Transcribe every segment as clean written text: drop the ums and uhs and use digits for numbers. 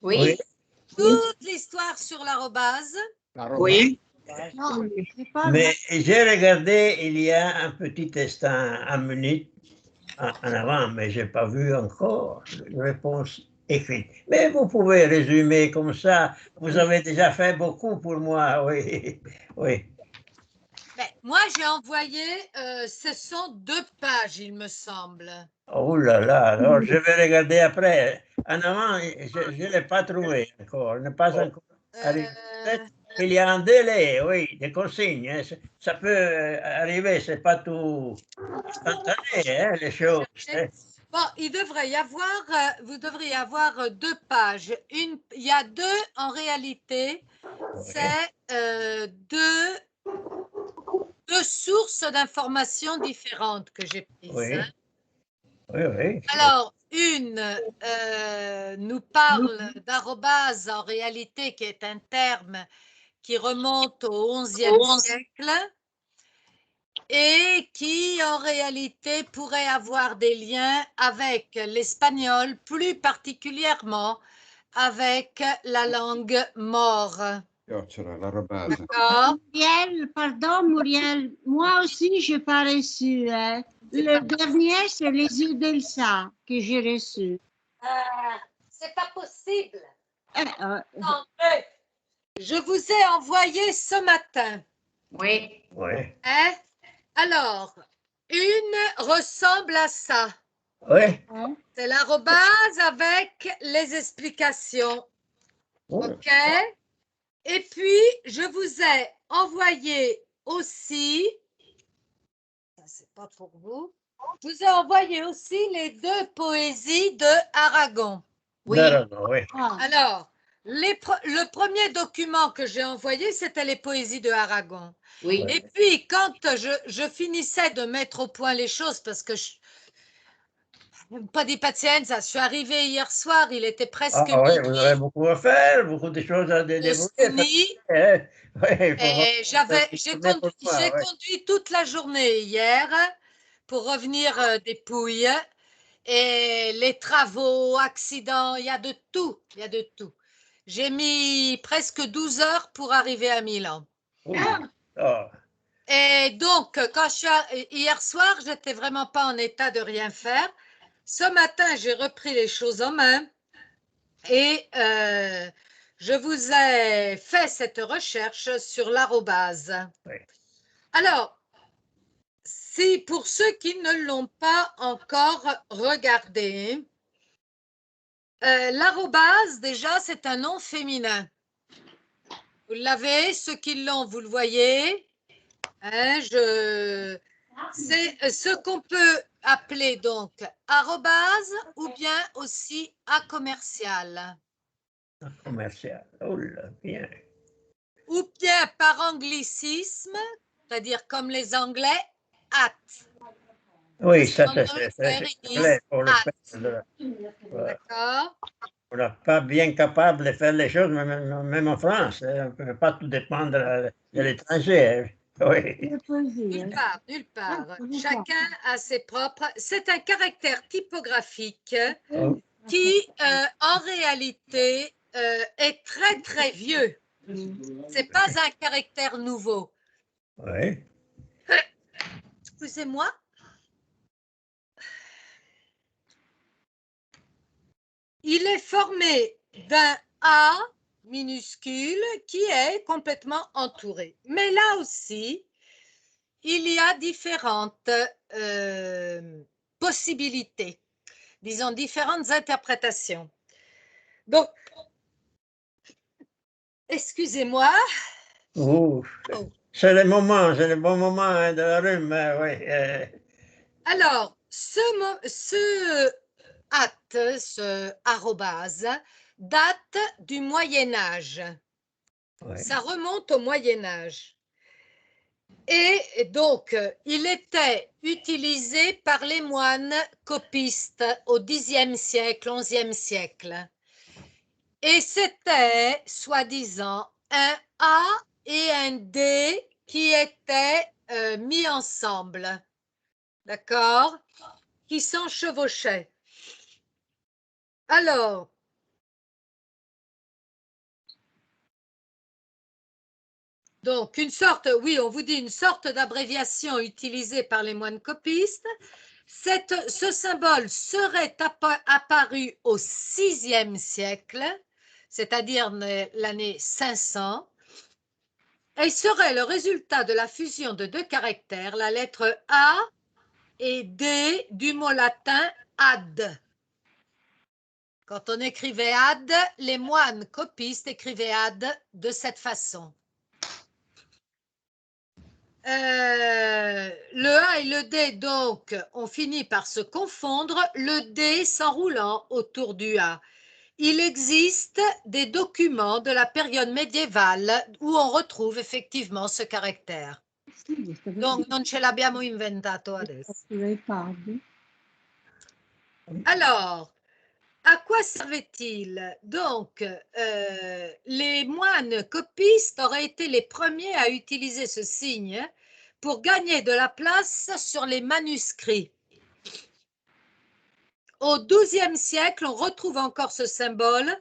Oui. Toute l'histoire sur l'arrobase. Oui. Non, c'est pas Mais j'ai regardé il y a un petit instant, un minute en avant, mais je n'ai pas vu encore une réponse écrite. Mais vous pouvez résumer comme ça. Vous avez déjà fait beaucoup pour moi, oui. Oui. Ben, moi, j'ai envoyé, ce sont 2 pages, il me semble. Oh là là, alors je vais regarder après. En avant, je ne l'ai pas trouvé encore, n'est pas encore arrivé. Peut-être qu'il y a un délai, oui, des consignes. Hein. Ça peut arriver, c'est pas tout instantané, hein, les choses. Hein. Bon, il devrait y avoir, vous devriez avoir 2 pages. Il y a 2 en réalité, c'est 2 sources d'informations différentes que j'ai prises. Oui, Hein. oui, oui. Alors, une nous parle d'arrobase en réalité, qui est un terme qui remonte au XIe siècle et qui en réalité pourrait avoir des liens avec l'espagnol, plus particulièrement avec la langue maure. D'accord. Muriel, pardon, Muriel, moi aussi, je n'ai pas reçu. Hein. Le dernier, c'est les yeux d'Elsa que j'ai reçu. C'est pas possible. Euh, Attendez. Je vous ai envoyé ce matin. Oui. Oui, Hein? Alors, une ressemble à ça. oui. C'est l'arrobase avec les explications. Oui. OK? Et puis, je vous ai envoyé aussi, ça c'est pas pour vous, je vous ai envoyé aussi les 2 poésies de Aragon. Oui. Oui. Alors, le premier document que j'ai envoyé, c'était les poésies de Aragon. Oui. Et puis, quand je finissais de mettre au point les choses, parce que pas di pazienza, je suis arrivée hier soir, il était presque Ah oui, vous minuit. avez beaucoup à faire, beaucoup de choses à débrouiller. Fini. Hein. Oui, il faut Et j'ai ouais. conduit toute la journée hier pour revenir des Pouilles. Et les travaux, accidents, il y a de tout. Il y a de tout. J'ai mis presque 12 heures pour arriver à Milan. Ah. Et donc, hier soir, j'étais vraiment pas en état de rien faire. Ce matin, j'ai repris les choses en main et je vous ai fait cette recherche sur l'arrobase. Oui. Alors, si pour ceux qui ne l'ont pas encore regardé, l'arrobase, déjà, c'est un nom féminin. Vous l'avez, ceux qui l'ont, vous le voyez. Hein, c'est ce qu'on peut appeler donc arrobase ou bien aussi à commercial. Commercial. Oh là, bien. Ou bien par anglicisme, c'est-à-dire comme les Anglais, at. Oui, ça En c'est Angleterre, ils clair disent pour le at. fait. D'accord? On n'est pas bien capable de faire les choses, même en France. Hein. On ne peut pas tout dépendre de l'étranger. Hein. Oui. Nulle part, nulle part. Chacun a ses propres. C'est un caractère typographique Oh. qui, en réalité, est très, très vieux. Ce n'est pas un caractère nouveau. Oui. Excusez-moi. Il est formé d'un A minuscule qui est complètement entouré. Mais là aussi, il y a différentes possibilités, disons différentes interprétations. Donc, excusez-moi. Oh. C'est le bon moment hein, de la rhume. Oui. Alors, ce arrobase, date du Moyen Âge. Oui. Ça remonte au Moyen Âge. Et donc, il était utilisé par les moines copistes au Xe siècle, XIe siècle. Et c'était, soi-disant, un A et un D qui étaient mis ensemble, d'accord, qui s'enchevauchaient. Alors, Donc, une sorte, oui, on vous dit une sorte d'abréviation utilisée par les moines copistes. Ce symbole serait apparu au VIe siècle, c'est-à-dire l'année 500, et serait le résultat de la fusion de deux caractères, la lettre A et D du mot latin ad. Quand on écrivait ad, les moines copistes écrivaient ad de cette façon. Le A et le D, donc, ont fini par se confondre, le D s'enroulant autour du A. Il existe des documents de la période médiévale où on retrouve effectivement ce caractère. Donc, non ce l'abbiamo inventato adesso. Alors, à quoi servait-il? Donc, les moines copistes auraient été les premiers à utiliser ce signe pour gagner de la place sur les manuscrits. Au XIIe siècle, on retrouve encore ce symbole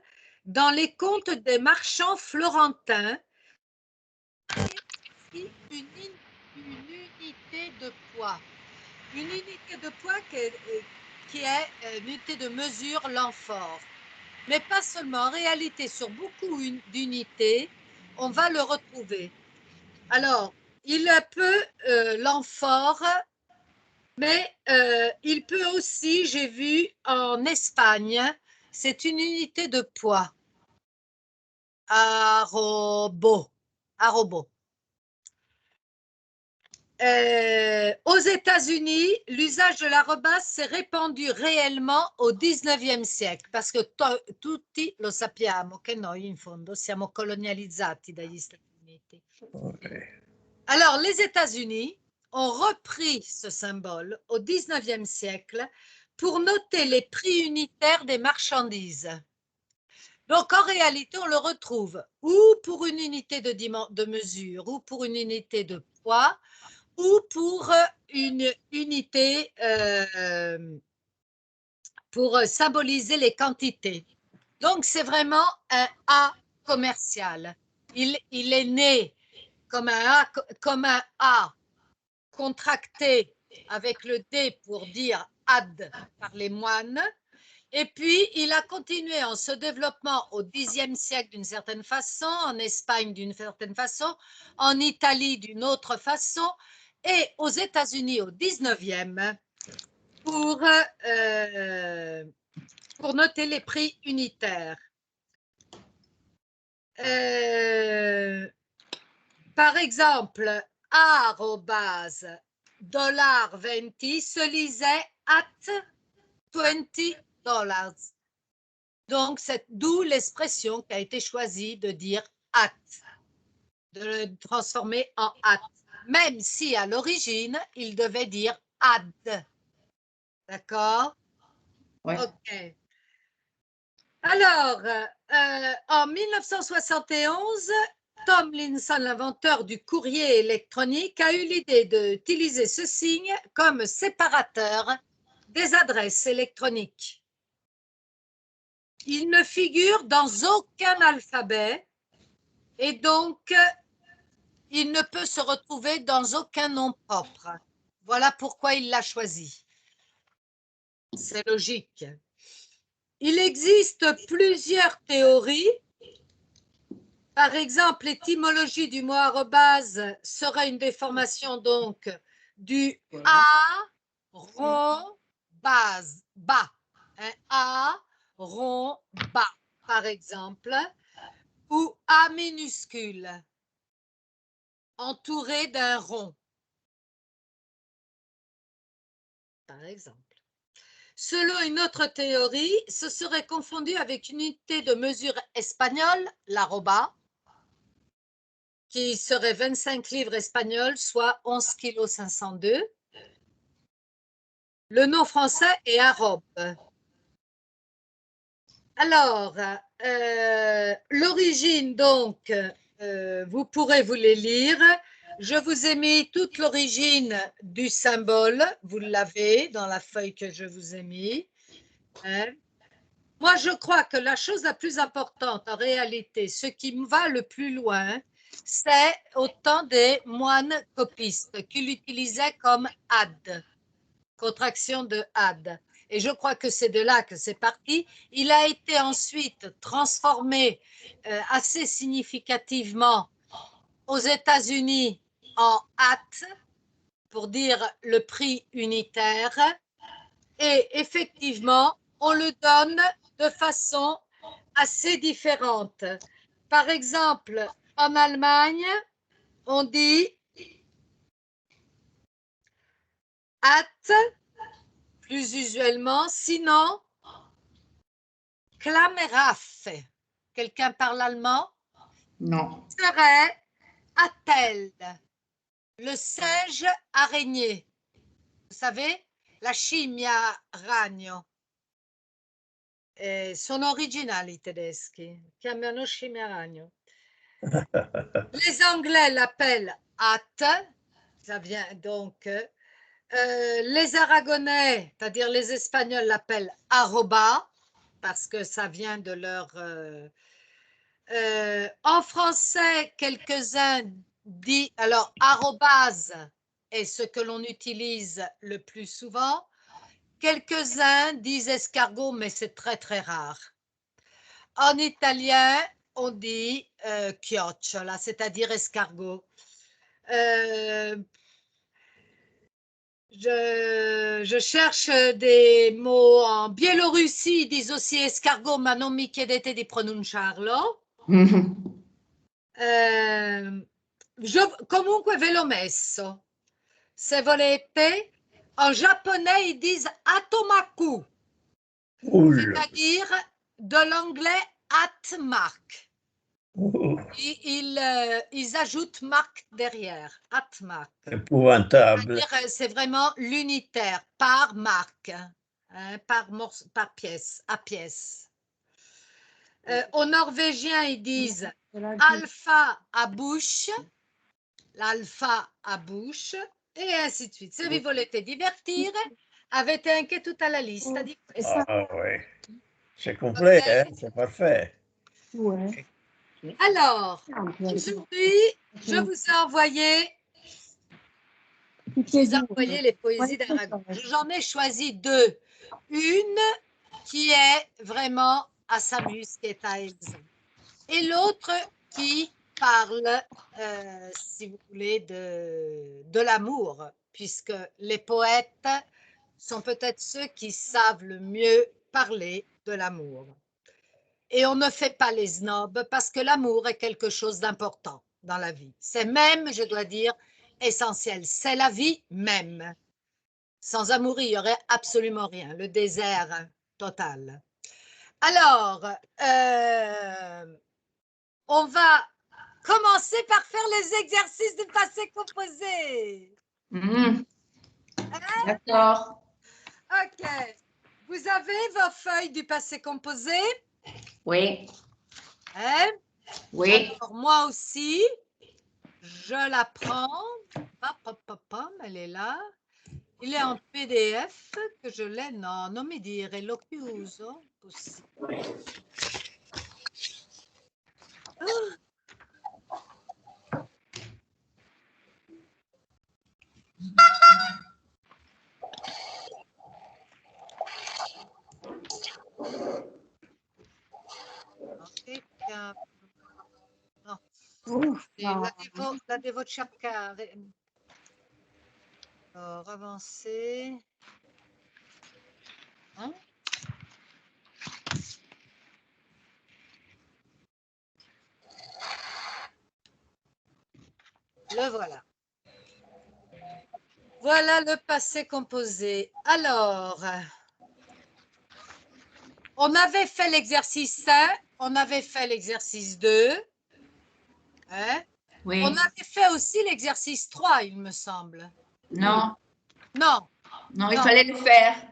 dans les contes des marchands florentins. Une unité de poids. Une unité de poids qui est une unité de mesure, l'amphore. Mais pas seulement, en réalité, sur beaucoup d'unités, on va le retrouver. Alors, il peut, l'amphore, mais il peut aussi, j'ai vu en Espagne, c'est une unité de poids. Arrobo. Aux États-Unis, l'usage de l'arrobas s'est répandu réellement au XIXe siècle, parce que tutti lo sappiamo che noi in fondo siamo colonializzati dagli Stati Uniti. Alors, les États-Unis ont repris ce symbole au XIXe siècle pour noter les prix unitaires des marchandises. Donc, en réalité, on le retrouve ou pour une unité de mesure, ou pour une unité de poids, ou pour une unité pour symboliser les quantités. Donc, c'est vraiment un A commercial. Il est né comme un A contracté avec le D pour dire ad par les moines. Et puis, il a continué en se développant au Xe siècle d'une certaine façon, en Espagne d'une certaine façon, en Italie d'une autre façon, et aux États-Unis au XIXe pour noter les prix unitaires. Par exemple, arrobase $20 se lisait at $20. Donc, c'est d'où l'expression qui a été choisie de dire at, de le transformer en at, même si à l'origine, il devait dire ad. D'accord? Ouais. OK. Alors, en 1971, Tomlinson, l'inventeur du courrier électronique, a eu l'idée d'utiliser ce signe comme séparateur des adresses électroniques. Il ne figure dans aucun alphabet et donc il ne peut se retrouver dans aucun nom propre. Voilà pourquoi il l'a choisi. C'est logique. Il existe plusieurs théories. Par exemple, l'étymologie du mot arrobase serait une déformation donc du A rond base, bas. Un A rond bas, par exemple, ou A minuscule, entouré d'un rond, par exemple. Selon une autre théorie, ce serait confondu avec une unité de mesure espagnole, l'arroba, qui serait 25 livres espagnols, soit 11 kg 502. Le nom français est arrobe. Alors, l'origine, donc, vous pourrez vous les lire. Je vous ai mis toute l'origine du symbole. Vous l'avez dans la feuille que je vous ai mis. Hein? Moi, je crois que la chose la plus importante, en réalité, ce qui me va le plus loin, c'est au temps des moines copistes qui l'utilisaient comme ad, contraction de ad. Et je crois que c'est de là que c'est parti. Il a été ensuite transformé assez significativement aux États-Unis en at, pour dire le prix unitaire. Et effectivement, on le donne de façon assez différente. Par exemple, en Allemagne, on dit at, plus usuellement, sinon Klammeraffe. Quelqu'un parle allemand? Non. Serait Attelle, le singe araignée. Vous savez, la scimmia ragno. Sono originali i tedeschi, chiamano scimmia ragno. Les Anglais l'appellent at, ça vient donc. Les Aragonais, c'est-à-dire les Espagnols, l'appellent arroba, parce que ça vient de leur... en français, quelques-uns disent... Alors, arrobase est ce que l'on utilise le plus souvent. Quelques-uns disent escargot, mais c'est très, très rare. En italien, on dit chiocciola, c'est-à-dire escargot. Je cherche des mots en Biélorussie, ils disent aussi escargot, ma non mi chiedete di pronunciarlo. Comunque ve l'ho messo. Se volete, en japonais, ils disent atomaku, c'est-à-dire de l'anglais atmark. Ils ajoutent marque derrière, atmark. Épouvantable. C'est vraiment l'unitaire, par marque, hein, par pièce, à pièce. Aux Norvégiens, ils disent alpha à bouche, l'alpha à bouche, e ainsi de suite. Se vi volete divertire, avete anche tutta la lista di questi. Ah oui, c'est complet, Ok. hein? C'est parfait. Alors, aujourd'hui, je vous ai envoyé les poésies d'Aragon. J'en ai choisi deux. Une qui est vraiment à Samus, qui est à Elsa. Et l'autre qui parle, si vous voulez, de l'amour, puisque les poètes sont peut-être ceux qui savent le mieux parler de l'amour. Et on ne fait pas les snobs parce que l'amour est quelque chose d'important dans la vie. C'est même, je dois dire, essentiel. C'est la vie même. Sans amour, il n'y aurait absolument rien. Le désert total. Alors, on va commencer par faire les exercices du passé composé. D'accord. OK. Vous avez vos feuilles du passé composé? Oui. Hein? Oui. Alors, moi aussi, je la prends. Elle est là. Il est en PDF que je l'ai. Non, non mi dire, l'ho chiuso. Così. No, la devo cercare. Alors, avancer. Hein? Le voilà. Voilà le passé composé. Alors, on avait fait l'exercice 1, on avait fait l'exercice 2. Hein? Oui. On avait fait aussi l'exercice 3, il me semble. Non. Non. Non, il fallait le faire.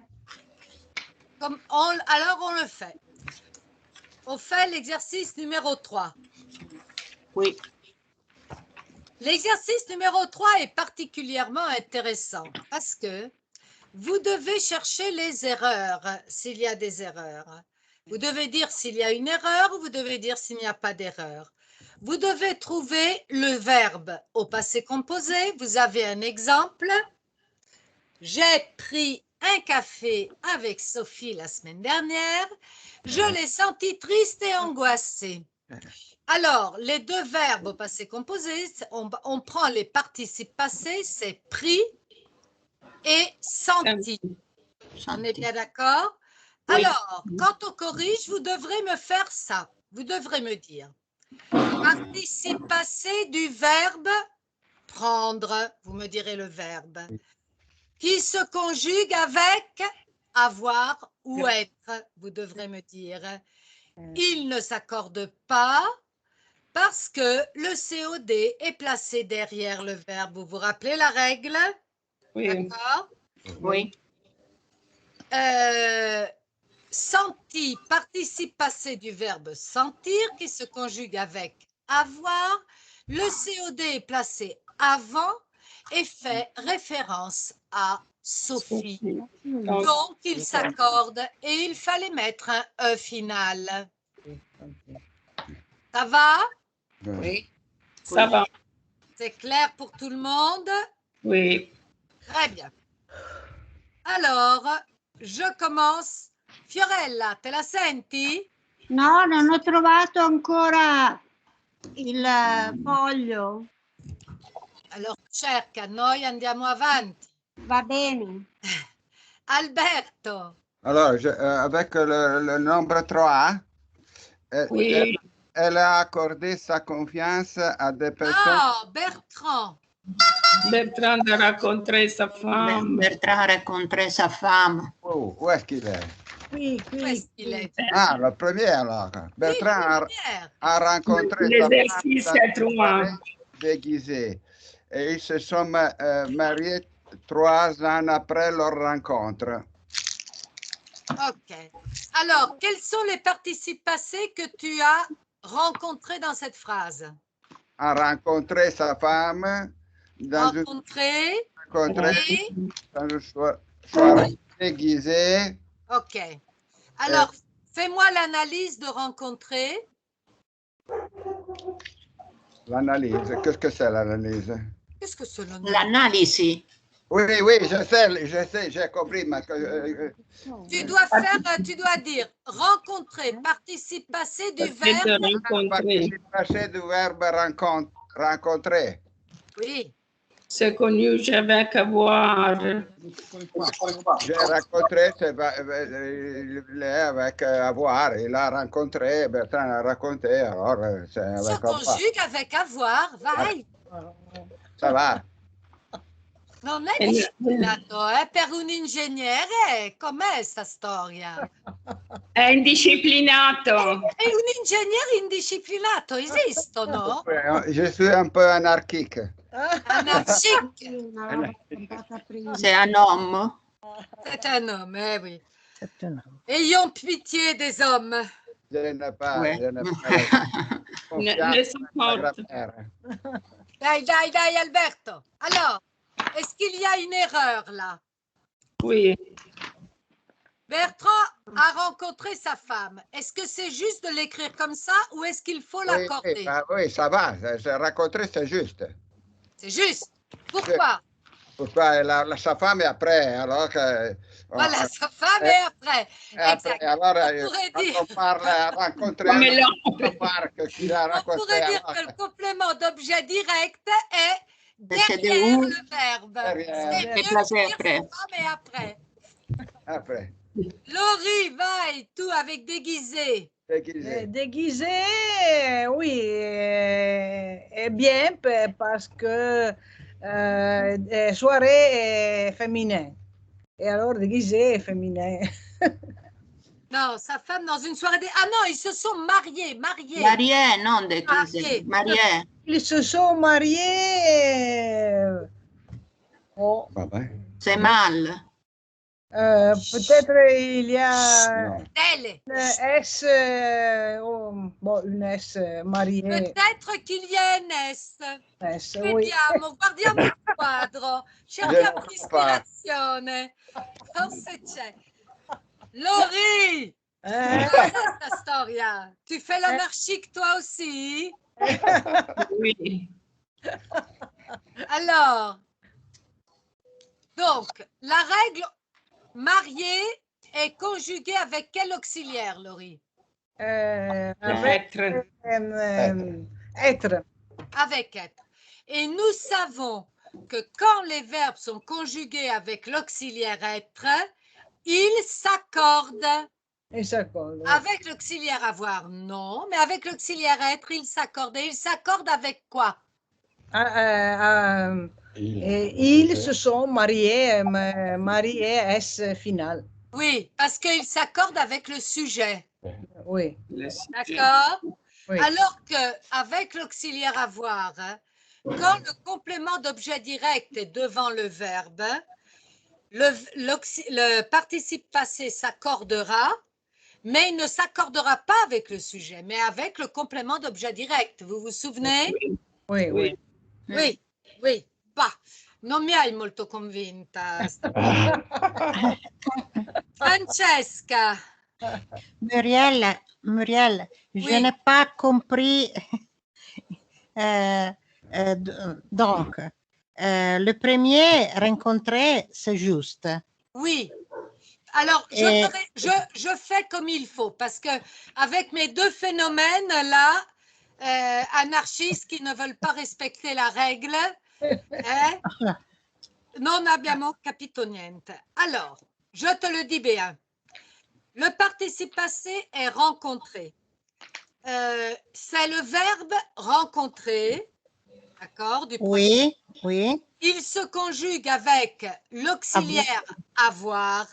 Alors, on le fait. On fait l'exercice numéro 3. Oui. L'exercice numéro 3 est particulièrement intéressant parce que vous devez chercher les erreurs, s'il y a des erreurs. Vous devez dire s'il y a une erreur ou vous devez dire s'il n'y a pas d'erreur. vous devez trouver le verbe au passé composé. Vous avez un exemple. J'ai pris un café avec Sophie la semaine dernière. Je l'ai senti triste et angoissée. Alors, les deux verbes au passé composé, on prend les participes passés, c'est pris et senti. On est bien d'accord? Oui. Alors, quand on corrige, vous devrez me faire ça. Vous devrez me dire participe passé du verbe prendre. Vous me direz le verbe qui se conjugue avec avoir ou être. Vous devrez me dire il ne s'accorde pas parce que le COD est placé derrière le verbe. Vous vous rappelez la règle? Oui. D'accord? Oui. Senti, participe passé du verbe sentir qui se conjugue avec avoir. Le COD est placé avant et fait référence à Sophie. Donc, il s'accorde et il fallait mettre un E final. Ça va? Oui. Ça va. C'est clair pour tout le monde? Oui. Très bien. Alors, je commence. Fiorella, te la senti? No, non ho trovato ancora il foglio. Alors, cerca, noi andiamo avanti. Va bene. Alberto, Alors, avec le nombre 3, Oui. elle a accordé sa confiance à des personnes. ah, Bertrand, Bertrand a rencontré sa femme. Bertrand a rencontré sa femme. Oh, où est-ce qu'il est? Qui, où est-ce qu'il est? Ah, le premier alors. Bertrand Pierre. a rencontré sa femme L'exercice dans est une 3. soirée déguisée. Et ils se sont mariés 3 ans après leur rencontre. Ok. Alors, quels sont les participes passés que tu as rencontrés dans cette phrase? A rencontré sa femme dans une Rencontré rencontrée et... dans une soirée déguisée. Ok. Alors, fais-moi l'analyse de rencontrer. L'analyse, qu'est-ce que c'est l'analyse? Qu'est-ce que c'est l'analyse? L'analyse. Oui, je sais, j'ai compris. Mais Tu dois dire rencontrer, participe passé du verbe. De rencontrer. Passé du verbe rencontrer. Oui. Se conjugue avec avoir. J'ai rencontré, avec avoir. Il a rencontré, Bertrand a raconté. Alors, c'est Se avec avoir. conjugue avec avoir, vai. Ça va. Non è disciplinato, per un ingegnere com'è sta storia? È indisciplinato. E un ingegnere indisciplinato esistono? Je suis un peu anarchique. Anarchique. Non l'avevo contata prima. C'est un homme. C'est un homme, eh oui. Ayons pitié des hommes. Je n'ai pas, Ouais. je n'ai pas confiance Ne en ma supporte. grand-mère. Dai, Alberto. Alors, est-ce qu'il y a une erreur là? Oui. Bertrand a rencontré sa femme. Est-ce que c'est juste de l'écrire comme ça ou est-ce qu'il faut l'accorder? Oui, ça va. J'ai rencontré, c'est juste. C'est juste. Pourquoi? Pourquoi sa femme est après, alors que... Voilà, sa femme est après. Après, Exact. alors, On pourrait quand dire- on parle à rencontrer Comme un l'homme. remarque qu'il a On rencontré, pourrait dire alors, que le complément d'objet direct est c'est de derrière où? le verbe. Derrière. C'est mieux Déplacé de dire après. sa femme et après. après, Laurie, vai, tout avec déguisé. déguisé. Déguisé, oui, est bien parce que soirée est féminin. Et alors, déguisé est féminin. Non, sa femme dans une soirée. Ah non, ils se sont mariés. Marié, non déguisé. Marié. Marié. Ils se sont mariés. Oh, C'est mal. peut-être il y a Non. Telle. une S, une S mariée. Peut-être qu'il y a un S. S, oui. Guardiamo il quadro. Cerchiamo l'ispirazione. Forse c'è. Laurie, Hein? cos'è sta storia? Tu fais l'anarchique toi aussi? Oui. Alors, donc, la règle marié est conjuguée avec quel auxiliaire, Laurie? Avec être. Avec être. Et nous savons que quand les verbes sont conjugués avec l'auxiliaire être, ils s'accordent. Ils s'accordent. Avec l'auxiliaire avoir, non, mais avec l'auxiliaire être, ils s'accordent. Et ils s'accordent avec quoi? Ils se sont mariés, mariés S final. Oui, parce qu'ils s'accordent avec le sujet. Oui. D'accord? Oui. Alors qu'avec l'auxiliaire avoir, hein, quand le complément d'objet direct est devant le verbe, le participe passé s'accordera, mais il ne s'accordera pas avec le sujet, mais avec le complément d'objet direct. Vous vous souvenez? Oui, oui. Oui, oui. Bah, non mi hai molto convinta. Francesca. Muriel, je Oui. n'ai pas compris. Donc, le premier rencontré, c'est juste. Oui. Alors, je fais comme il faut, parce que avec mes deux phénomènes là, anarchistes qui ne veulent pas respecter la règle, non abbiamo capito niente. Alors, je te le dis bien. Le participe passé est rencontré. C'est le verbe rencontrer, d'accord? Oui, oui. Il se conjugue avec l'auxiliaire avoir.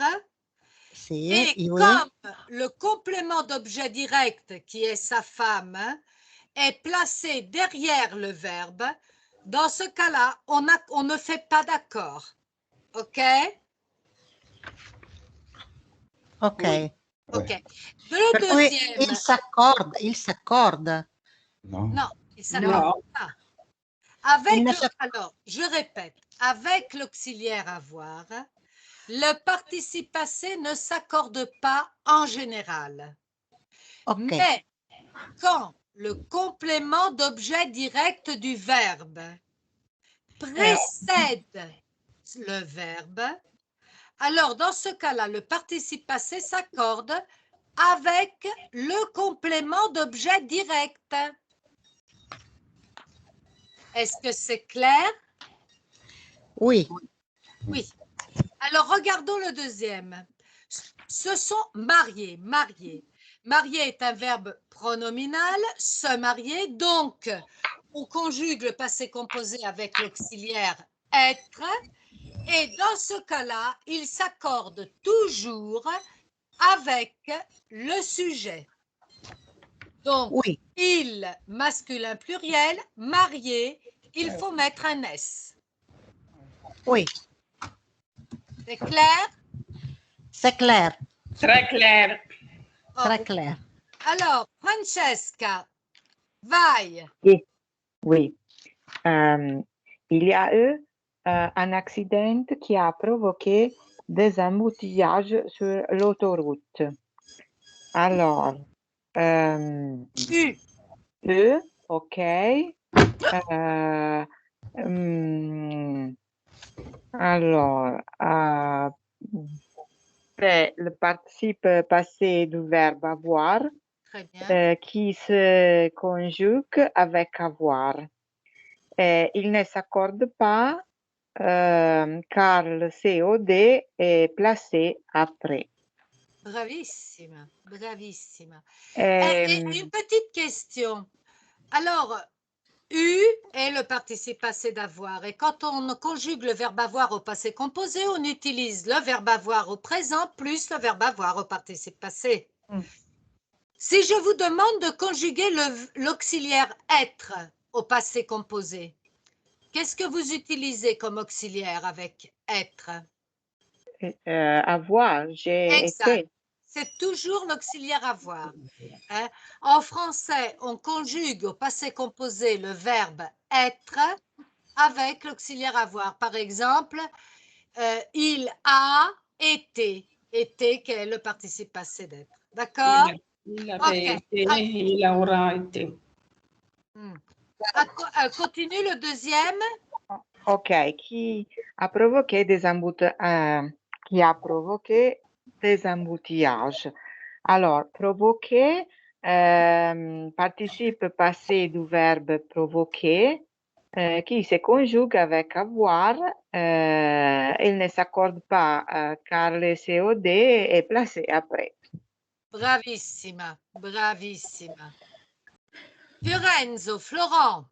Si, Et oui. comme le complément d'objet direct, qui est sa femme, est placé derrière le verbe, dans ce cas-là, on ne fait pas d'accord. OK? Ok. OK. Le Per cui deuxième. il s'accorde. Non, il ne s'accorde pas. Alors, je répète, avec l'auxiliaire avoir, le participe passé ne s'accorde pas en général. Ok. Mais quand le complément d'objet direct du verbe précède le verbe, alors dans ce cas-là, le participe passé s'accorde avec le complément d'objet direct. Est-ce que c'est clair? Oui. Oui. Alors, regardons le deuxième. Ce sont mariés, mariés. Marier est un verbe pronominal, se marier, donc on conjugue le passé composé avec l'auxiliaire être, et dans ce cas-là, il s'accorde toujours avec le sujet. Donc, Oui. il, masculin pluriel, marié, il faut mettre un S. Oui. C'est clair? C'est clair. Très clair. Très clair. Alors, Francesca, vai. Oui. Il y a eu un accident qui a provoqué des embouteillages sur l'autoroute. Alors, ok. Alors, c'est le participe passé du verbe avoir qui se conjugue avec avoir. Il ne s'accorde pas car le COD est placé après. Bravissima, bravissima. Et une petite question. Alors, eu est le participe passé d'avoir. Et quand on conjugue le verbe avoir au passé composé, on utilise le verbe avoir au présent plus le verbe avoir au participe passé. Si je vous demande de conjuguer l'auxiliaire être au passé composé, qu'est-ce que vous utilisez comme auxiliaire avec être? Avoir, j'ai été. C'est toujours l'auxiliaire avoir. Hein? En français, on conjugue au passé composé le verbe être avec l'auxiliaire avoir. Par exemple, il a été. Été, qui est le participe passé d'être. D'accord? Il avait été, il aura été. Continue le deuxième. Ok, qui a provoqué des embouteillages. Alors, provoquer, participe passé du verbe provoquer, qui se conjugue avec avoir. Il ne s'accorde pas car le COD est placé après. Bravissima, bravissima. Fiorenzo, Florent.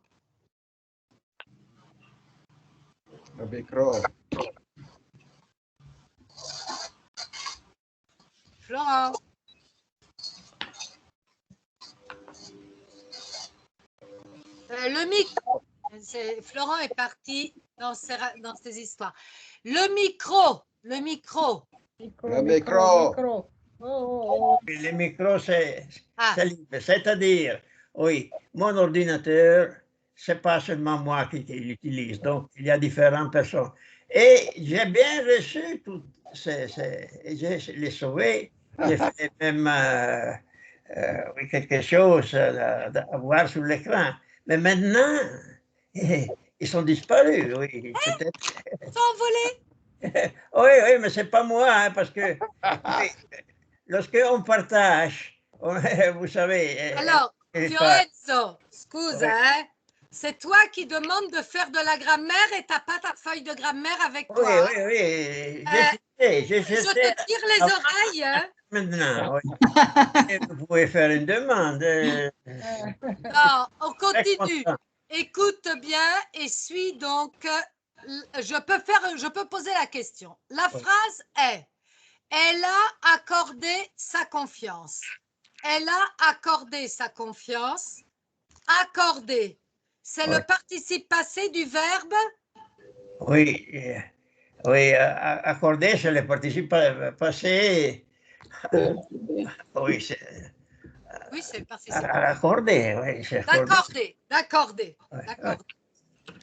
Le micro. Florent. Le micro. Florent est parti dans ses histoires. Le micro. Le micro. Le micro, c'est libre. C'est-à-dire, oui, mon ordinateur, c'est pas seulement moi qui l'utilise, donc il y a différentes personnes. Et j'ai bien reçu tout, je l'ai sauvé, j'ai fait même oui, quelque chose à voir sur l'écran. Mais maintenant, ils sont disparus, oui, peut-être. Ils sont envolés. Oui, mais c'est pas moi, hein, parce que oui, lorsqu'on partage, vous savez. Alors, Fiorenzo, scusa, hein, c'est toi qui demandes de faire de la grammaire et t'as pas ta feuille de grammaire avec toi. Oui. Je te tire les oreilles. Hein. Maintenant, oui. Vous pouvez faire une demande. Non, on continue. Écoute bien et suis donc. Je peux poser la question. La phrase est: elle a accordé sa confiance. Elle a accordé sa confiance. Accorder, c'est le participe passé du verbe? Oui, accorder, c'est le participe passé. Oui, c'est le participe. Accorder, oui. D'accorder.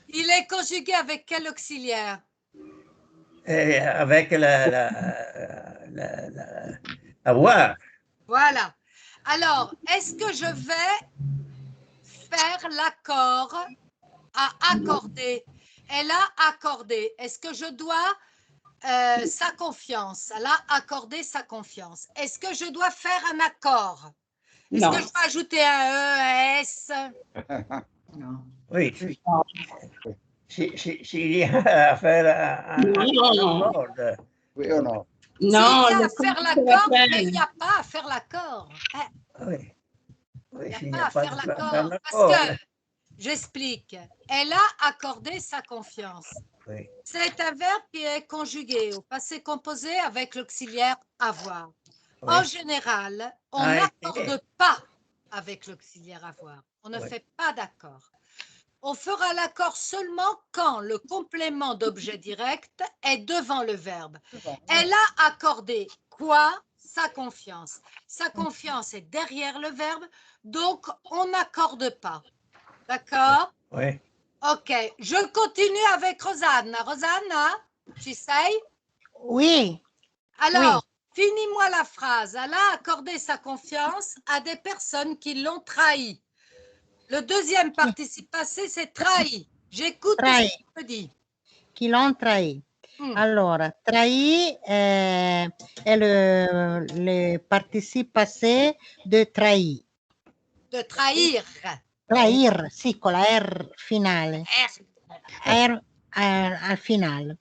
Il est conjugué avec quel auxiliaire? Avec avoir. Voilà. Alors, est-ce que je vais faire l'accord à accorder? Elle a accordé. Est-ce que je dois sa confiance? Elle a accordé sa confiance. Est-ce que je dois faire un accord? Est-ce que je dois ajouter un E, un S? Non. Oui. S'il y a à faire un accord. Oui ou non? Non, s'il y a à faire l'accord, mais il n'y a pas à faire l'accord. Oui. Il n'y a pas à faire l'accord. Parce que, j'explique, elle a accordé sa confiance. Oui. C'est un verbe qui est conjugué au passé composé avec l'auxiliaire avoir. Oui. En général, on n'accorde pas avec l'auxiliaire avoir. On ne fait pas d'accord. On fera l'accord seulement quand le complément d'objet direct est devant le verbe. Elle a accordé quoi? Sa confiance. Sa confiance est derrière le verbe, donc on n'accorde pas. D'accord? Oui. Ok, je continue avec Rosanna. Rosanna, tu sais? Oui. Alors, finis-moi la phrase. Elle a accordé sa confiance à des personnes qui l'ont trahi. Le deuxième participe passé, c'est trahi. J'écoute ce que tu me dis. Qui l'ont trahi. Allora, trahi è le participe passé de trahi. De trahir. Trahir, sì, con la R finale. R al finale.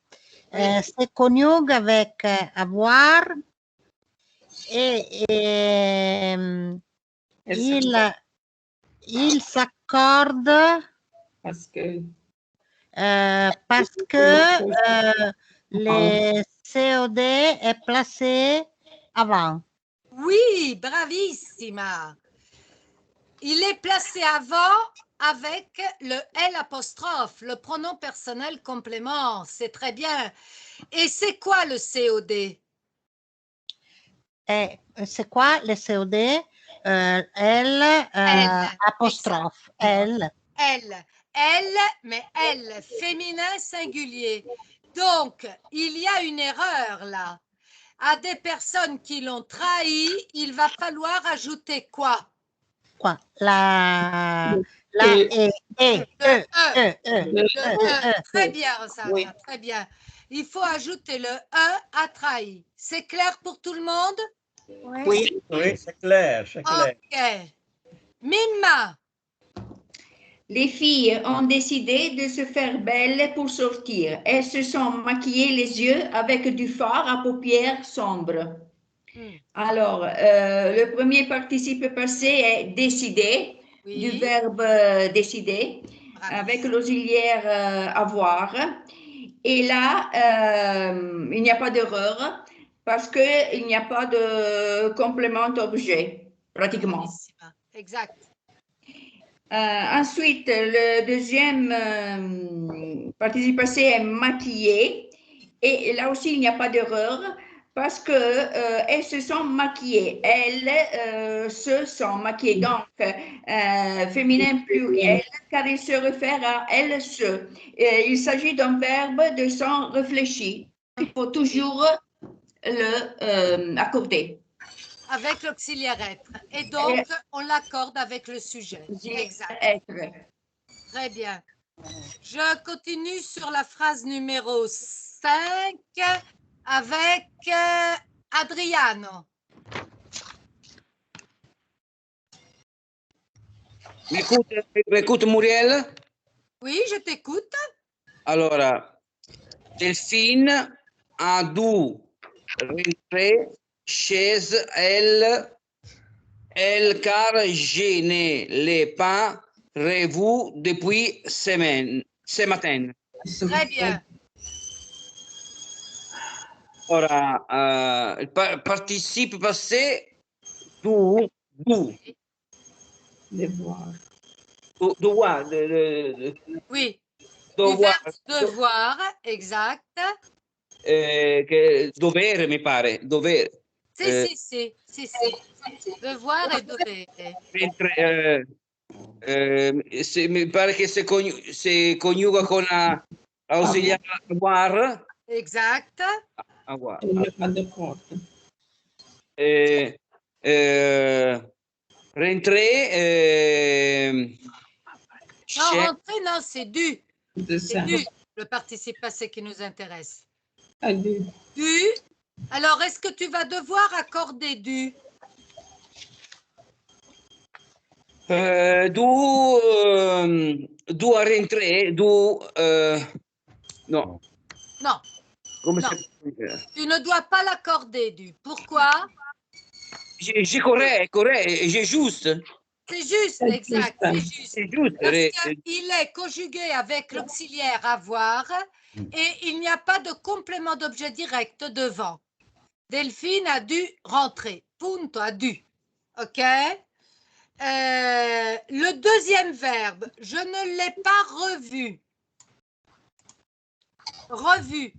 Se coniugue avec avoir et il s'accorde parce que le COD est placé avant. Oui, bravissima. Il est placé avant avec le L apostrophe, le pronom personnel complément. C'est très bien. Et c'est quoi le COD? C'est quoi le COD? L apostrophe. L, mais L, féminin singulier. Donc, il y a une erreur là. À des personnes qui l'ont trahi, il va falloir ajouter quoi? Quoi? La La E. Très bien, Rosanna, Oui. très bien. Il faut ajouter le E à trahi. C'est clair pour tout le monde? Oui. Oui, c'est clair, c'est clair. Ok. Mimma, Les filles ont décidé de se faire belles pour sortir. Elles se sont maquillées les yeux avec du fard à paupières sombres. Alors, le premier participe passé est décider, du oui, verbe décider, bravo. avec l'auxiliaire avoir. Et là, il n'y a pas d'erreur parce qu'il n'y a pas de complément d'objet, pratiquement. Bravissima. Exact. Ensuite, le deuxième participe passé est maquillé. Et là aussi, il n'y a pas d'erreur parce que elles se sont maquillées. Elles se sont maquillées. Donc, féminin pluriel, car il se réfère à elles se. Il s'agit d'un verbe de sens réfléchi. Il faut toujours le accorder. Avec l'auxiliaire être. Et donc, on l'accorde avec le sujet. Exact. Être. Très bien. Je continue sur la phrase numéro 5 avec Adriano. M'écoute, Muriel? Oui, je t'écoute. Allora, Delphine a dû rentrer chez elle car je ne l'ai pas revu depuis ce matin. Très bien. Ora, il participe passé, tu, Devoir. devoir, Oui. devoir, Devoir, exact. dovere mi pare, dovere. Si. Devoir et dovere. Mentre mi pare che se coniuga con ausiliare avoir. Exact. Avoir. Il n'y a pas de porte. Rentrer. Non, rentrer, non, c'est dû. C'est C'est ça. dû, le participe passé qui nous intéresse. A dû. Dû. Alors, est-ce que tu vas devoir accorder dû? Du a rentrer, no. Non. Come Non. se... Tu ne dois pas l'accorder dû. Pourquoi? J'ai correct, j'ai juste. C'est juste, exact, c'est juste. C'est juste. Parce qu'il est conjugué avec l'auxiliaire avoir et il n'y a pas de complément d'objet direct devant. Delphine a dû rentrer. Punto, a dû. OK? Le deuxième verbe, je ne l'ai pas revu. Revu.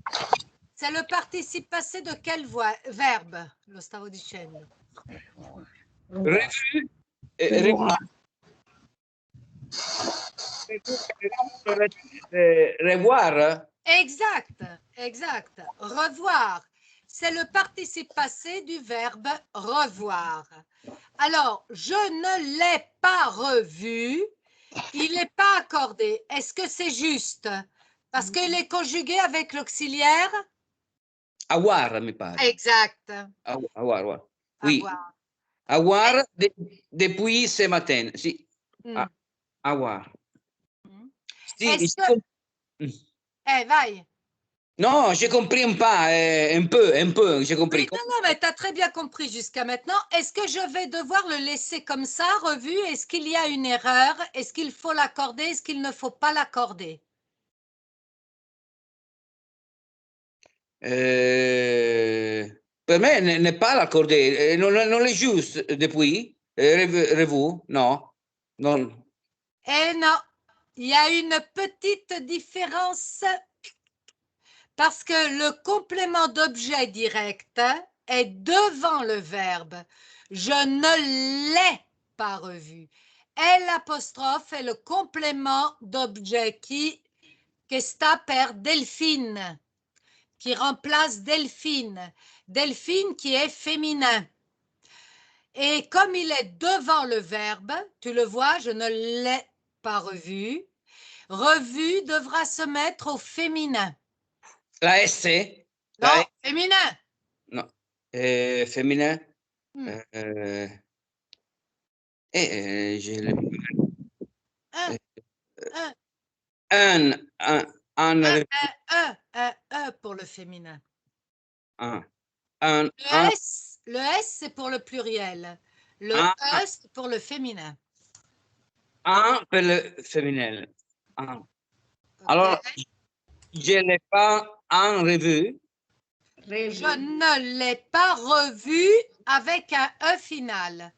C'est le participe passé de quel verbe? Lo stavo dicendo. Revu. Revoir. Exact. Revoir. C'est le participe passé du verbe revoir. Alors, je ne l'ai pas revu. Il n'est pas accordé. Est-ce que c'est juste? Parce qu'il est conjugué avec l'auxiliaire? Avoir, mi pare. Exact. Avoir. Oui. Avoir depuis ce matin. Si. Avoir. Si, vai. Non, j'ai compris un peu, j'ai compris. Oui, non, mais tu as très bien compris jusqu'à maintenant. Est-ce que je vais devoir le laisser comme ça, revu? Est-ce qu'il y a une erreur? Est-ce qu'il faut l'accorder? Est-ce qu'il ne faut pas l'accorder? Per me n'est pas l'accordé. Non est juste depuis. Revu, non. Eh non, il y a une petite différence parce que le complément d'objet direct est devant le verbe. Je ne l'ai pas revu. L'apostrophe est le complément d'objet qui sta per Delphine, qui remplace Delphine. Delphine qui est féminin. Et comme il est devant le verbe, tu le vois, je ne l'ai pas revu. Revu devra se mettre au féminin. La S? Non, féminin. No, féminin. Un pour le féminin. Le S, c'est pour le pluriel. Le E, c'est pour le féminin. Un pour le féminin. Alors, je ne l'ai pas en revue. Je ne l'ai pas revu avec un E final.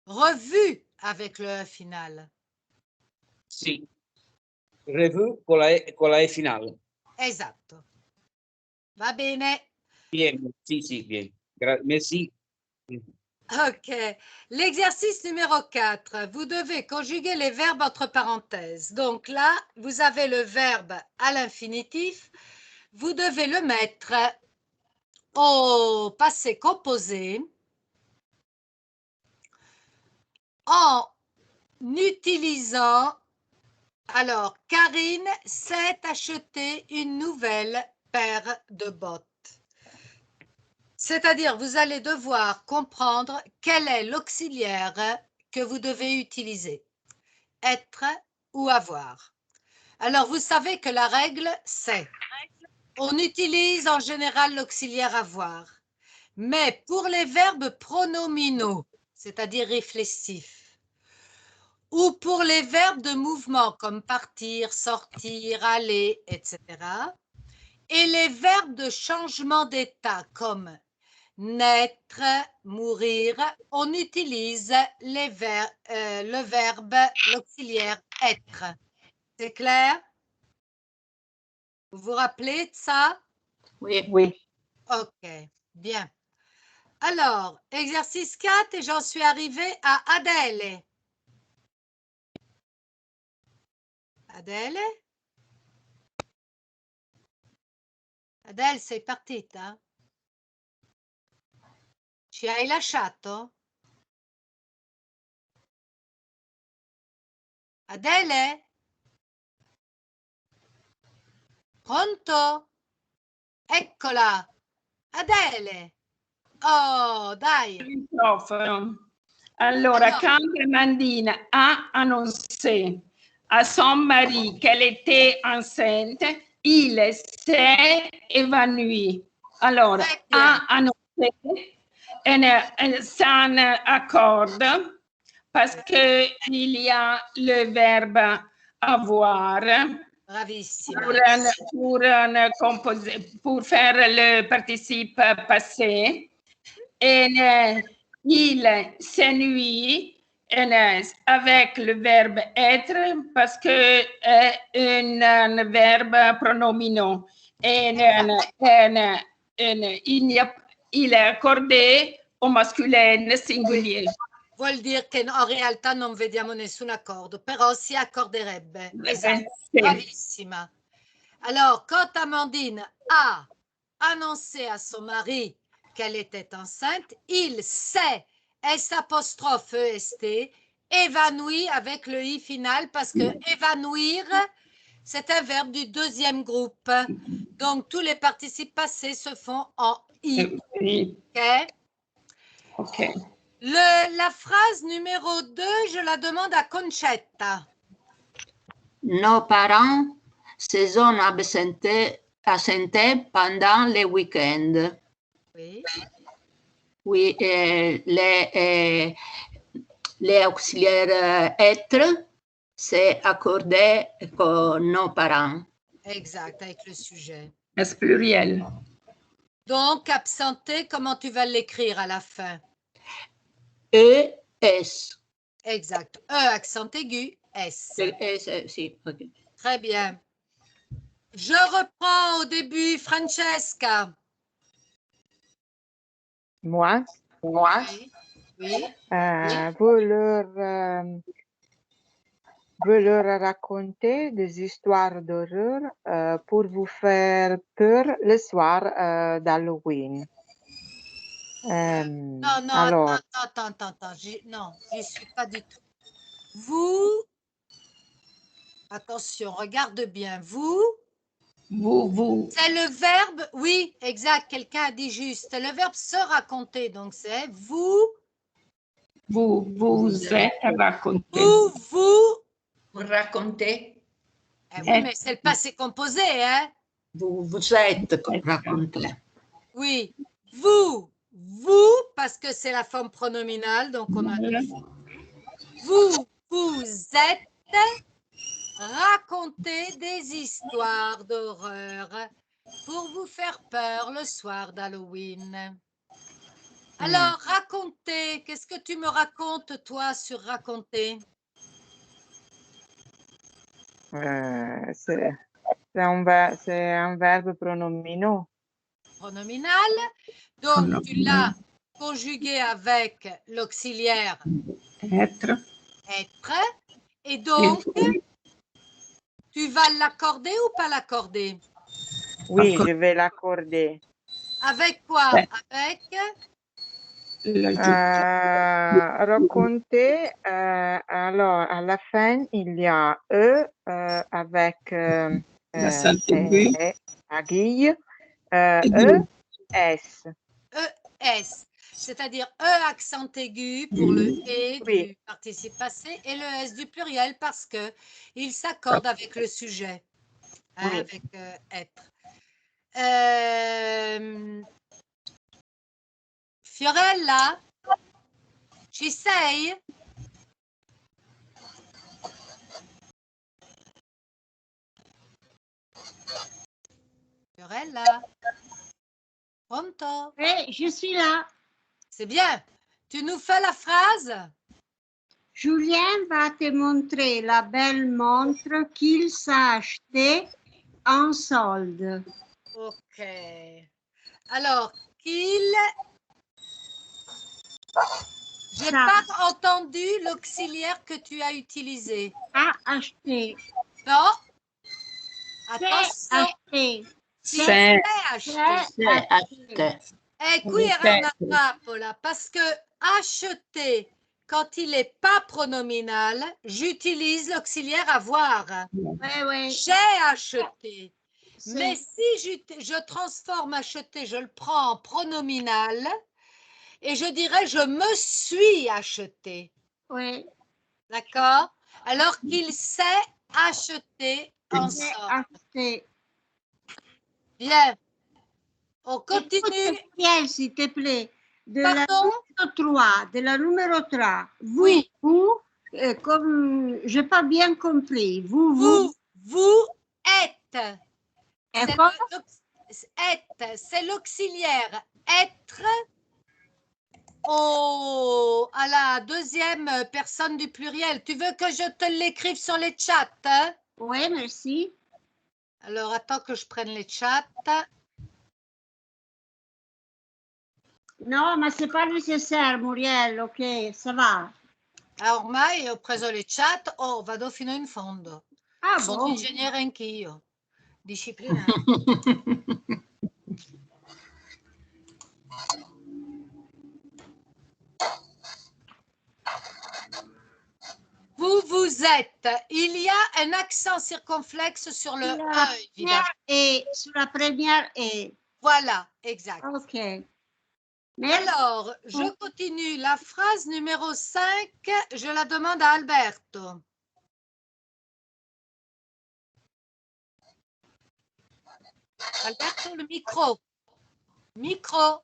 Revu avec le E final. Sì. Revue con la E finale. Esatto. Va bene. Bien, sì, bien. Merci. Ok. L'exercice numéro 4. Vous devez conjuguer les verbes entre parenthèses. Donc là, vous avez le verbe à l'infinitif. Vous devez le mettre au passé composé en utilisant. Alors, Karine s'est acheté une nouvelle paire de bottes. C'est-à-dire, vous allez devoir comprendre quel est l'auxiliaire que vous devez utiliser. Être ou avoir. Alors, vous savez que la règle, c'est on utilise en général l'auxiliaire avoir. Mais pour les verbes pronominaux, c'est-à-dire réflexifs, ou pour les verbes de mouvement comme partir, sortir, aller, etc., et les verbes de changement d'état comme naître, mourir, on utilise le verbe, l'auxiliaire être. C'est clair? Vous vous rappelez de ça? Oui. Oui. Ok, bien. Alors, exercice 4 et j'en suis arrivée à Adèle. Adèle? Adèle, sei partita? Ci hai lasciato? Adele? Pronto? Eccola! Adele! Oh, dai! Microfono. Allora, quand Amandine a annoncé à son mari qu'elle était enceinte, il s'est évanoui. Alors, a annoncé, elle s'en accorde parce qu'il y a le verbe avoir. Bravissima. Pour faire le participe passé. Et il s'ennuie avec le verbe être parce que è un verbe pronomino. Et il è accordé au masculin singulier. Vuol dire che in realtà non vediamo nessun accordo, però si accorderebbe. Esatto, Sì. bravissima. Alors, quand Amandine a annoncé à son mari qu'elle était enceinte, il s'est, S' EST, évanoui avec le I final parce que évanouir, c'est un verbe du deuxième groupe. Donc, tous les participes passés se font en I. OK? Ok. La phrase numéro 2, je la demande à Concetta. Nos parents se sont absentés pendant les week-ends. Oui. Oui, les auxiliaires être c'est accordé con nos parents. Exact, avec le sujet. Est-ce pluriel? Donc, absenté, comment tu vas l'écrire à la fin? E-S. Exact. E, accent aigu, S. Si, ok. Très bien. Je reprends au début, Francesca. Moi? Oui. Veux leur raconter des histoires d'horreur pour vous faire peur le soir d'Halloween. Non, Alors, attends. Non, j'y suis pas du tout. vous, attention, regarde bien, vous, c'est le verbe, oui, exact, quelqu'un a dit juste, c'est le verbe se raconter, donc c'est vous, vous êtes raconté. vous racontez. Oui, mais c'est le passé composé, hein? Vous êtes raconté. Oui, vous, parce que c'est la forme pronominale, donc on a dit vous êtes raconter des histoires d'horreur pour vous faire peur le soir d'Halloween. Alors, raconter, qu'est-ce que tu me racontes, toi, sur raconter? C'est un verbe pronominal. Pronominal. Donc, tu l'as conjugué avec l'auxiliaire Être. Et donc, tu vas l'accorder ou pas l'accorder? Oui, je vais l'accorder. Avec quoi? Avec raconter, alors à la fin, il y a E avec aiguille, ES. ES, c'est-à-dire E accent aigu pour le E du participe passé et le S du pluriel parce que il s'accorde avec le sujet, hein, avec être. Fiorella, ci sei? Fiorella, pronto? Oui, je suis là. C'est bien. Tu nous fais la phrase? Julien va te montrer la belle montre qu'il s'est achetée en solde. Ok. Alors, qu'il... J'ai pas entendu l'auxiliaire que tu as utilisé. A acheté. Non. Attention. C'est acheté. E qui era una trappola parce que acheter, quand il n'est pas pronominal, j'utilise l'auxiliaire avoir. Oui. J'ai acheté. Mais si je transforme acheter, je le prends en pronominal et je dirais je me suis acheté. Oui. D'accord? Alors qu'il s'est acheté ensemble. Bien. On continue. Bien, s'il te plaît. De Pardon? la numéro 3. Vous, comme je n'ai pas bien compris. Vous êtes. C'est l'auxiliaire être à la deuxième personne du pluriel. Tu veux que je te l'écrive sur les chats? Hein? Oui, merci. Alors, attends que je prenne les chats. No, ma c'est pas nécessaire, Muriel, ok, ça va. Ormai ho preso le chat, vado fino in fondo. Sono ingegnere anch'io, disciplinare. Vous êtes. Il y a un accent circonflexe sur le E, évidemment. Et sur la première E. Voilà, exact. Ok. Alors, je continue. La phrase numéro 5, je la demande à Alberto. Alberto, le micro. Micro.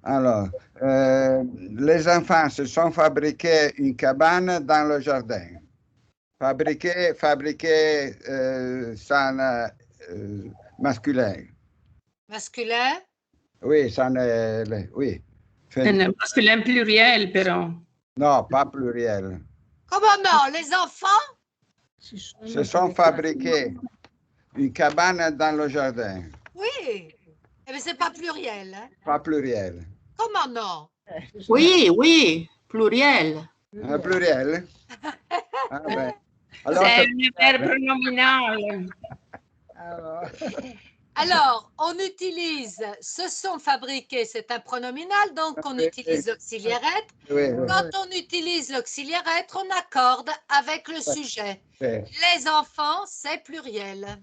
Alors, les enfants se sont fabriqués une cabane dans le jardin. Fabriquer, ça masculin. Masculin? Oui, ça oui. Masculin pluriel, però. Non, pas pluriel. Comment non? Les enfants? Se sont fabriqués une cabane dans le jardin. Oui. Mais c'est pas pluriel. Hein? Pas pluriel. Comment non? Oui, pluriel. Pluriel? Ah, ben. Alors, c'est un verbe pronominal. Alors, Alors, on utilise se sont fabriqués, c'est un pronominal, donc on utilise l'auxiliaire être. Quand on utilise l'auxiliaire être, on accorde avec le sujet. Les enfants, c'est pluriel.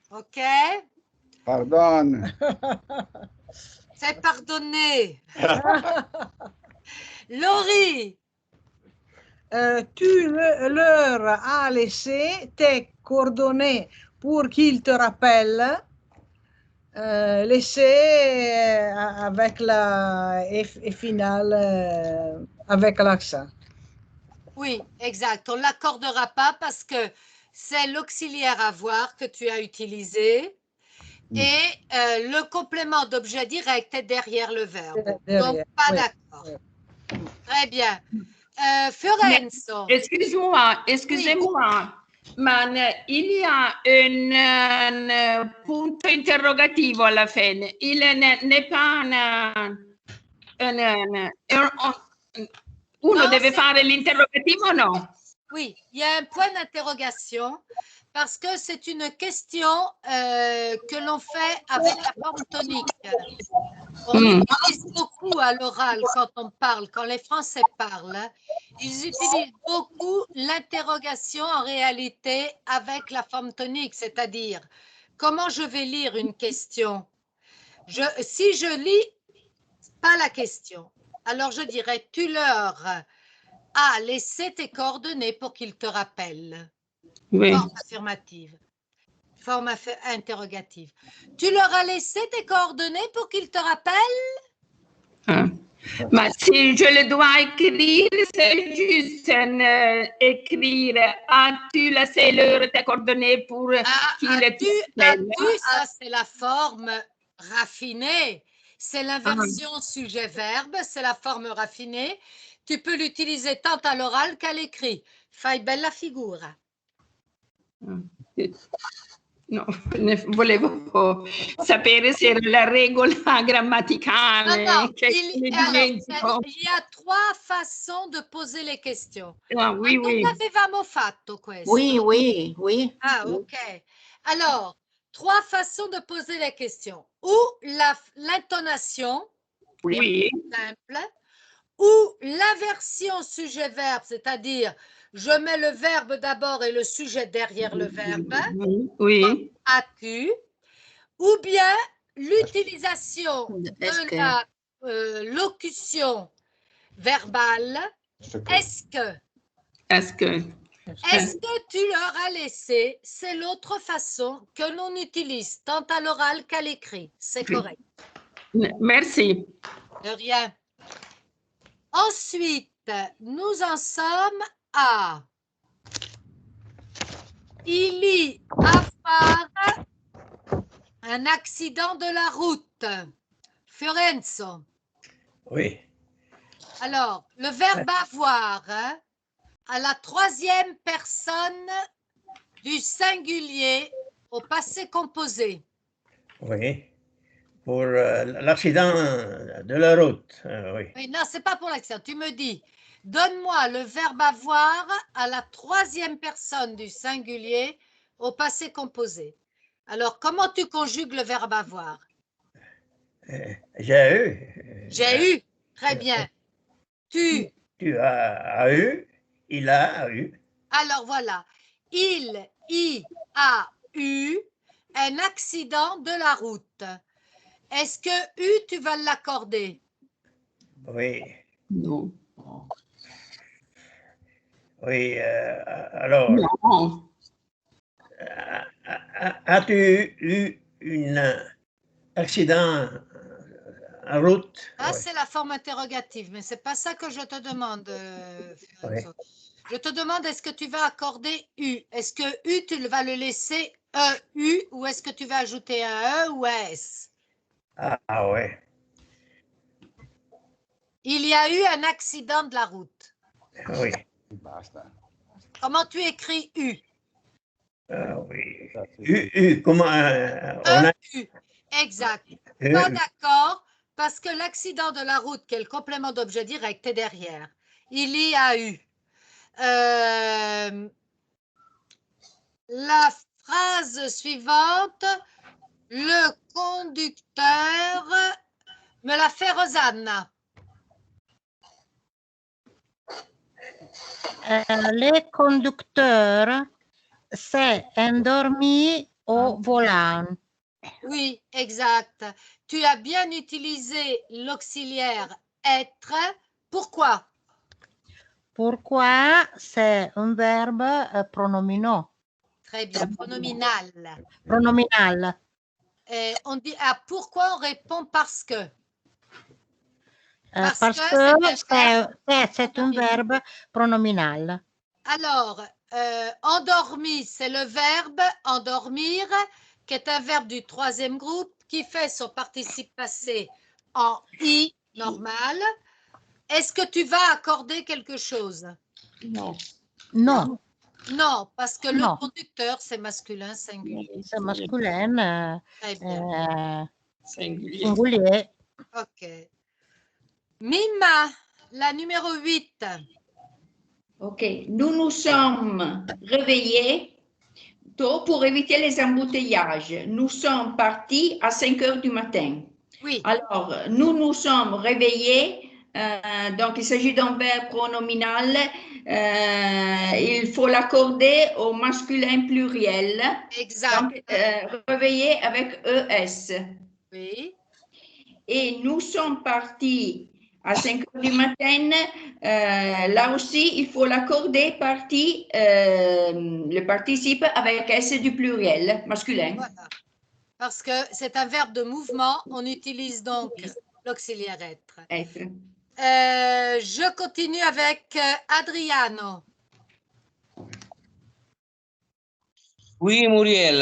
OK? Pardon. C'est pardonné. Laurie. Tu leur as laissé tes coordonnées pour qu'ils te rappellent. Laisser avec la et finale avec l'accent. Oui, exact. On ne l'accordera pas parce que c'est l'auxiliaire avoir que tu as utilisé et le complément d'objet direct est derrière le verbe. Donc, pas d'accord. Très bien. Fiorenzo. Excuse-moi, ma il y a un punto interrogativo alla fine. Il n'est pas uno deve fare l'interrogativo o no? Oui, il y a un point d'interrogation parce que c'est une question que l'on fait avec la forme tonique. On utilise beaucoup à l'oral quand on parle, quand les Français parlent. Ils utilisent beaucoup l'interrogation en réalité avec la forme tonique, c'est-à-dire comment je vais lire une question. Si je lis pas la question, alors je dirais tu leur as laissé tes coordonnées pour qu'ils te rappellent. Oui. Forme affirmative. Forme interrogative. Tu leur as laissé tes coordonnées pour qu'ils te rappellent? Ma si je le dois écrire, c'est juste écrire as-tu laissé leur tes coordonnées pour qu'ils te rappellent? Ça c'est la forme raffinée. C'est l'inversion sujet-verbe, c'est la forme raffinée. Tu peux l'utiliser tant à l'oral qu'à l'écrit. Fai bella figura. No, volevo sapere se era la regola grammaticale. Non, il y a trois façons de poser les questions. Oui, oui. Non avevamo fatto questo? Oui. Ah, ok. Alors, trois façons de poser les questions. Ou l'intonation, oui, simple, ou l'inversion sujet-verbe, c'est-à-dire je mets le verbe d'abord et le sujet derrière le verbe. Oui. As-tu? Ou bien l'utilisation de la locution verbale. Est-ce que tu leur as laissé? C'est l'autre façon que l'on utilise tant à l'oral qu'à l'écrit. C'est correct. Merci. De rien. Ensuite, nous en sommes à il y avoir un accident de la route. Fiorenzo. Oui. Alors, le verbe avoir à la troisième personne du singulier au passé composé. Oui. Pour l'accident de la route. Oui. Oui, non, ce n'est pas pour l'accident. Tu me dis, donne-moi le verbe avoir à la troisième personne du singulier au passé composé. Alors, comment tu conjugues le verbe avoir? J'ai eu. J'ai eu. Très bien. Tu as eu. Il a eu. Alors, voilà. Il y a eu un accident de la route. Est-ce que U, tu vas l'accorder? Oui. Non. Oui, alors. Non. As-tu eu un accident en route? Ah, c'est la forme interrogative, mais ce n'est pas ça que je te demande, Fiorenzo. Je te demande, est-ce que tu vas accorder U? Est-ce que U, tu vas le laisser EU ou est-ce que tu vas ajouter un E ou un S? Ah ouais. Il y a eu un accident de la route. Oui. Comment tu écris U? Oui. Comment on a... U. Exact. Pas d'accord, parce que l'accident de la route, qui est le complément d'objet direct, est derrière. Il y a eu. La phrase suivante, le conducteur me l'a fait Rosanna. Le conducteur s'est endormi au volant. Oui, exact. Tu as bien utilisé l'auxiliaire être. Pourquoi? Pourquoi? C'est un verbe pronominaux. Très bien, pronominal. Pronominal. On dit pourquoi on répond parce que. Parce que c'est un verbe pronominal. Alors, endormi, c'est le verbe endormir, qui est un verbe du troisième groupe qui fait son participe passé en i normal. Est-ce que tu vas accorder quelque chose? Non. Non. Non, parce que Non. le conducteur, c'est masculin singulier. C'est masculin Très bien. singulier. Ok. Mima, la numéro 8. Ok, nous nous sommes réveillés tôt pour éviter les embouteillages. Nous sommes partis à 5 heures du matin. Oui. Alors, nous nous sommes réveillés, donc il s'agit d'un verbe pronominal, il faut l'accorder au masculin pluriel. Exact. Donc, réveillé avec ES. Oui. Et nous sommes partis à 5 heures du matin. Là aussi, il faut l'accorder le participe avec S du pluriel masculin. Voilà. Parce que c'est un verbe de mouvement, on utilise donc l'auxiliaire être. Je continue avec Adriano. Oui, Muriel.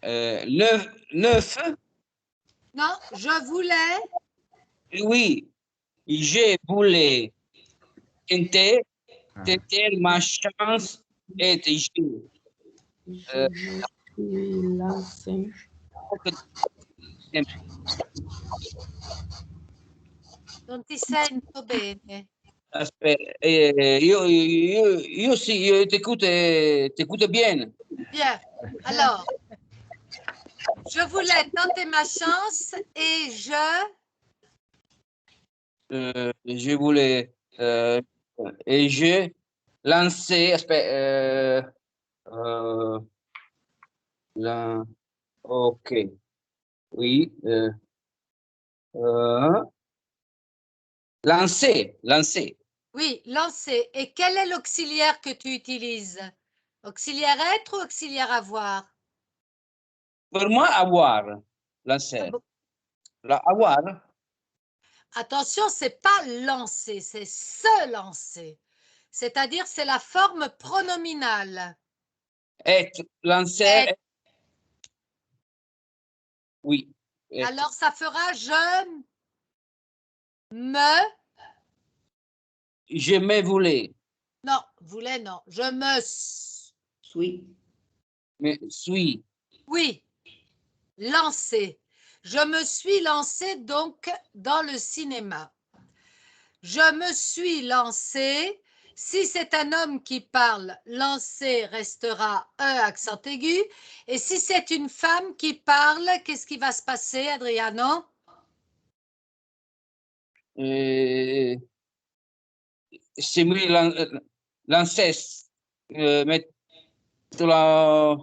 9. Non, je voulais. Oui, je voulais tenter ma chance et Non ti sento bene. Aspetta, io sì, io t'écoute bien. Bien. Alors, je voulais tenter ma chance et je voulais et je lançais, aspetta, ok, oui, lancer. Oui, lancer. Et quel est l'auxiliaire que tu utilises? Auxiliaire être ou auxiliaire avoir? Pour moi, avoir, lancer. Avoir. Attention, c'est pas lancer, c'est se lancer. C'est-à-dire, c'est la forme pronominale. Être, lancer. Oui. Être. Alors, ça fera je me voulais. Non, voulais, non. Je me suis. Mais suis. Oui, lancé. Je me suis lancé donc dans le cinéma. Je me suis lancé. Si c'est un homme qui parle, lancé restera accent aigu. Et si c'est une femme qui parle, qu'est-ce qui va se passer, Adriano? C'est lui l'anceste. Metto la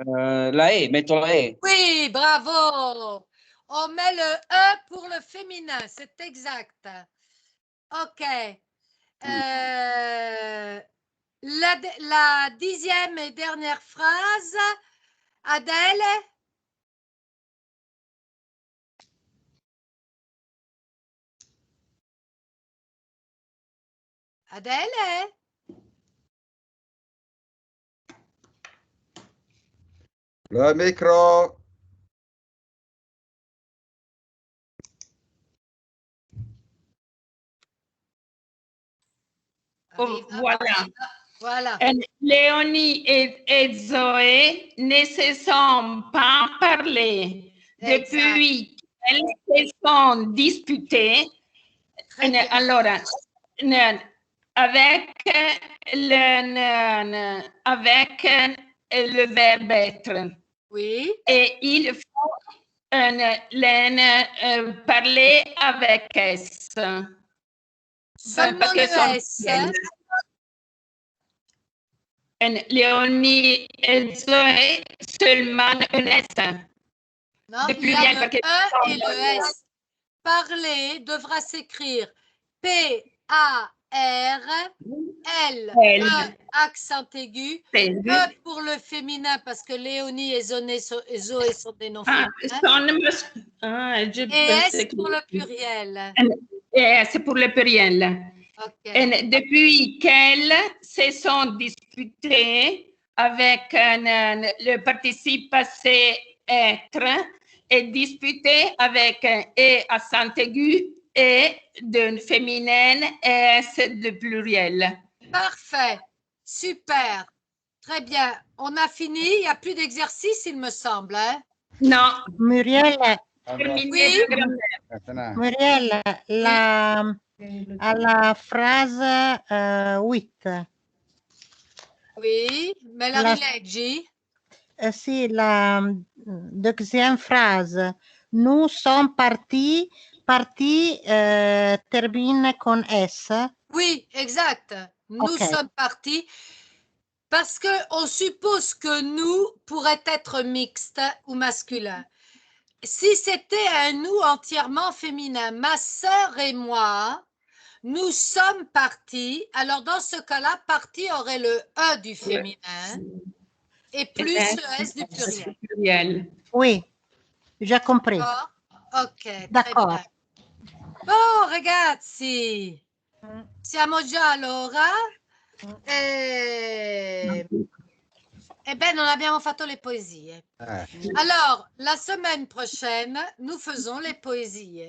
E, metto la E. Oui, bravo. On met le E pour le féminin, c'est exact. OK. La 10e et dernière phrase, Adèle? Adèle? Le micro. Voilà. Léonie et Zoé ne se sont pas parlé depuis qu'elles se sont disputées. Allora, avec le verbe être. Oui. Et il faut parler avec S. Seulement le S. Léonie et Zoé, seulement un S. Non, De il y a pluriel, le parce que- E et le S. Parler devra s'écrire P-A-R-L, E, accent aigu, E pour le féminin, parce que Léonie et Zoé sont des noms féminins, et S pour le pluriel. Et c'est pour le pluriel. Okay. Et depuis qu'elles se sont disputées avec le participe passé être et disputé avec et accent aigu et de féminin et S de pluriel. Parfait, super, très bien. On a fini, il n'y a plus d'exercice, il me semble. Hein? Non. Muriel, Oui. Muriel, alla frase 8. Oui, me la rileggi? Sì, la deuxième phrase. Nous sommes partis. Partis termine con S. Oui, exact. Nous sommes partis parce qu'on suppose que nous pourrait être mixte ou masculin. Si c'était un nous entièrement féminin, ma sœur et moi, nous sommes partis. Alors, dans ce cas-là, parti aurait le E du féminin et plus le S du pluriel. Oui, j'ai compris. Ok, D'accord. Bon, ragazzi, siamo già all'ora. Ebbene, non abbiamo fatto le poesie. Alors, la semaine prochaine, nous faisons les poésies.